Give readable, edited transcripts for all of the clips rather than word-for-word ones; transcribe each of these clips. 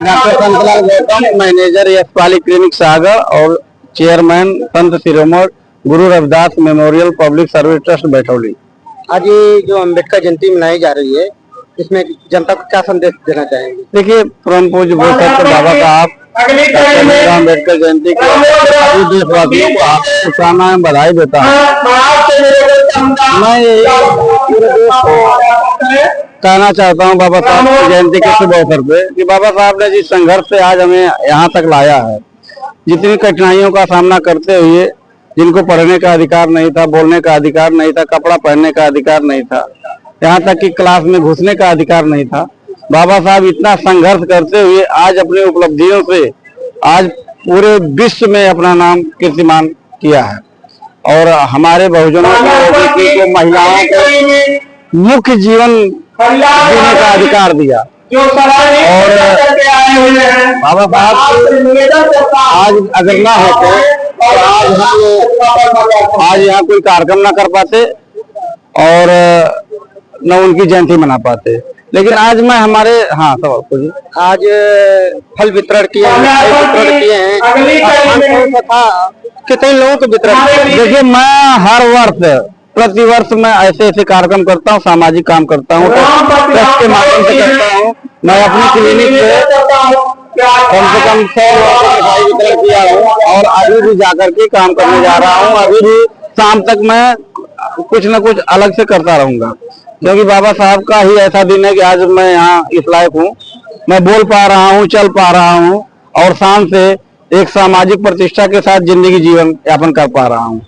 Doctor Kantilal Gautam, manager यश polyclinic सागर और chairman Sant Shiromani Guru Ravidas memorial public service trust Baithauli. आज ये जो अम्बेडकर जयंती मनाई जा रही है, इसमें जनता को क्या संदेश देना चाहेंगे? देखिए, परम पूज्य बाबा साहब अम्बेडकर जयंती के सभी देशवासियों को शुभकामनाएं बधाई देता हूँ। मैं पूरे देश को कहना चाहता हूँ बाबा साहब की जयंती के शुभ अवसर पे कि बाबा साहब ने जिस संघर्ष से आज हमें यहाँ तक लाया है, जितनी कठिनाइयों का सामना करते हुए, जिनको पढ़ने का अधिकार नहीं था, बोलने का अधिकार नहीं था, कपड़ा पहनने का अधिकार नहीं था, यहाँ तक कि क्लास में घुसने का अधिकार नहीं था, बाबा साहब इतना संघर्ष करते हुए आज अपनी उपलब्धियों से आज पूरे विश्व में अपना नाम कीर्तिमान किया है। और हमारे बहुजनों को, महिलाओं को मुख्य जीवन जीने का अधिकार दिया। और बाबा साहब आज अगर ना होते तो आज यहाँ कोई कार्यक्रम ना कर पाते और न उनकी जयंती मना पाते। लेकिन आज मैं हमारे सवाल आज फल वितरण किए हैं, कितने लोगों को वितरण? देखिए, मैं हर वर्ष प्रतिवर्ष मैं ऐसे कार्यक्रम करता हूँ, सामाजिक काम करता हूँ, ट्रस्ट के माध्यम से करता हूँ। मैं अपनी क्लिनिक पे कम से कम 100 लोगों को मिठाई वितरण किया हूँ और अभी भी जाकर के काम करने जा रहा हूँ। अभी भी शाम तक मैं कुछ न कुछ अलग से करता रहूंगा, क्योंकि बाबा साहब का ही ऐसा दिन है कि आज मैं यहाँ इस लायक हूँ, मैं बोल पा रहा हूँ, चल पा रहा हूँ और शाम से एक सामाजिक प्रतिष्ठा के साथ जिंदगी जीवन यापन कर पा रहा हूँ।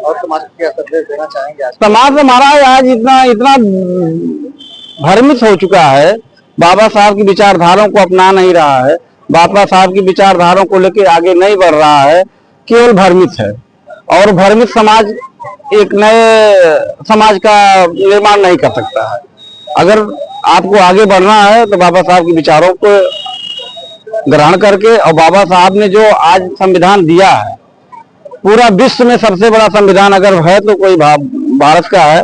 और समाज को क्या संदेश देना चाहेंगे? समाज हमारा आज इतना भ्रमित हो चुका है, बाबा साहब की विचारधाराओं को अपना नहीं रहा है, बाबा साहब की विचारधाराओं को लेकर आगे नहीं बढ़ रहा है, केवल भ्रमित है। और भ्रमित समाज एक नए समाज का निर्माण नहीं कर सकता है। अगर आपको आगे बढ़ना है तो बाबा साहब के विचारों को ग्रहण करके, और बाबा साहब ने जो आज संविधान दिया है, पूरा विश्व में सबसे बड़ा संविधान अगर है तो कोई भारत का है।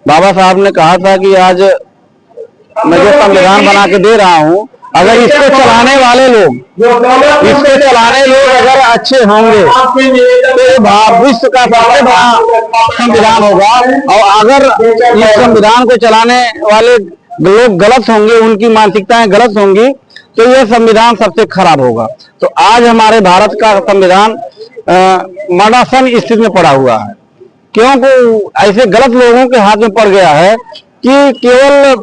बाबा साहब ने कहा था कि आज मैं जो संविधान बना के दे रहा हूँ, अगर इसको चलाने वाले लोग अगर अच्छे होंगे तो विश्व का सबसे बड़ा संविधान होगा। और अगर इस संविधान को चलाने वाले लोग गलत होंगे, उनकी मानसिकताएं गलत होंगी, तो यह संविधान सबसे खराब होगा। तो आज हमारे भारत का संविधान मरणासन स्थिति में पड़ा हुआ है, क्योंकि ऐसे गलत लोगों के हाथ में पड़ गया है कि केवल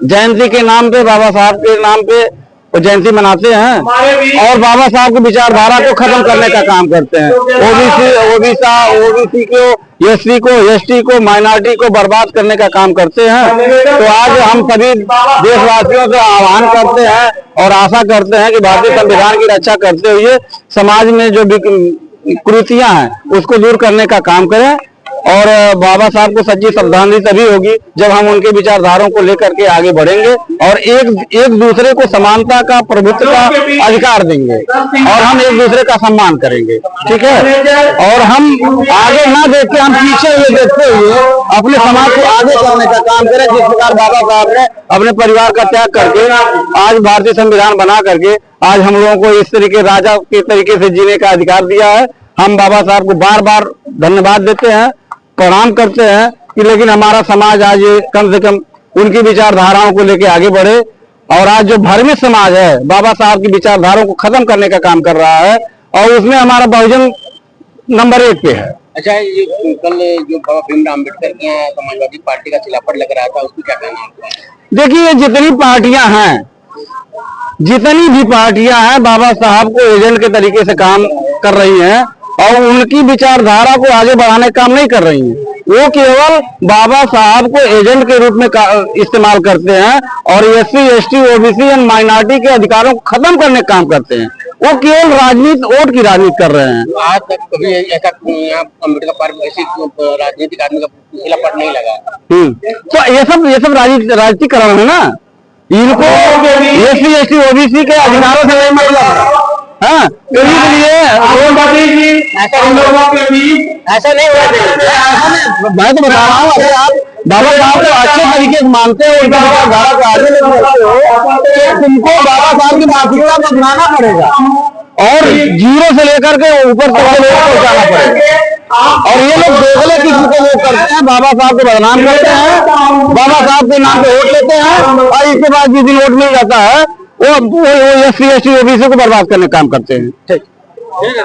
जयंती के नाम पे, बाबा साहब के नाम पे वो जयंती मनाते हैं और बाबा साहब की विचारधारा को खत्म करने का काम करते हैं। ओबीसी को, एससी को, एसटी को, माइनॉरिटी को बर्बाद करने का काम करते हैं। तो आज हम सभी देशवासियों से आह्वान करते हैं और आशा करते हैं कि भारतीय संविधान की रक्षा करते हुए समाज में जो कुरीतियां हैं उसको दूर करने का काम करें। और बाबा साहब को सच्ची श्रद्धांजलि तभी होगी जब हम उनके विचारधाराओं को लेकर के आगे बढ़ेंगे और एक दूसरे को समानता का, प्रभुत्व का अधिकार देंगे और हम एक दूसरे का सम्मान करेंगे। ठीक है? और हम आगे ना देख के हम पीछे हुए देखते हुए अपने समाज को आगे चलाने का काम करें, जिस प्रकार बाबा साहब ने अपने परिवार का त्याग करके आज भारतीय संविधान बना करके आज हम लोगों को इस तरीके राजा के तरीके से जीने का अधिकार दिया है। हम बाबा साहब को बार बार धन्यवाद देते हैं, प्रणाम करते हैं कि लेकिन हमारा समाज आज कम से कम उनकी विचारधाराओं को लेकर आगे बढ़े। और आज जो भ्रमित समाज है, बाबा साहब की विचारधाराओं को खत्म करने का काम कर रहा है और उसमें हमारा बहुजन नंबर 1 पे है। अच्छा, ये कल जो बाबा भीमराव अम्बेडकर की समाजवादी पार्टी का खिलाफत लग रहा था, उसको क्या कहना है? देखिए, जितनी भी पार्टियां हैं बाबा साहब को एजेंट के तरीके से काम कर रही हैं और उनकी विचारधारा को आगे बढ़ाने का काम नहीं कर रही हैं। वो केवल बाबा साहब को एजेंट के रूप में इस्तेमाल करते हैं और SC, ST, OBC and minority के अधिकारों को खत्म करने का काम करते हैं। वो केवल राजनीति, वोट की राजनीति कर रहे हैं। आज तक कभी ऐसा अम्बेडकर पार्क ऐसी राजनीतिक आदमी का खिलाफत नहीं लगा। तो ये सब राजनीतिकरण है ना। इनको एससी, एसटी, ओबीसी के अधिकारों से नहीं मतलब। हाँ, तो इसलिए ऐसा नहीं हुआ। मैं तो बता रहा हूँ, अगर आप बाबा साहब को अच्छे तरीके से मानते हो, उनका विचारधारा को आगे लेकर चलते हो, तो तुमको बाबा साहब की मानसिकता को अपनाना पड़ेगा और जीरो से लेकर के ऊपर तक लोगों को पहुंचाना पड़ेगा। और ये लोग दोगले किसी को वो करते हैं, बाबा साहब को बदनाम करते हैं, बाबा साहब के नाम पे वोट लेते हैं और इसके बाद जिस दिन वोट मिल जाता है वो SC ST OBC को बर्बाद करने का काम करते हैं। ठीक।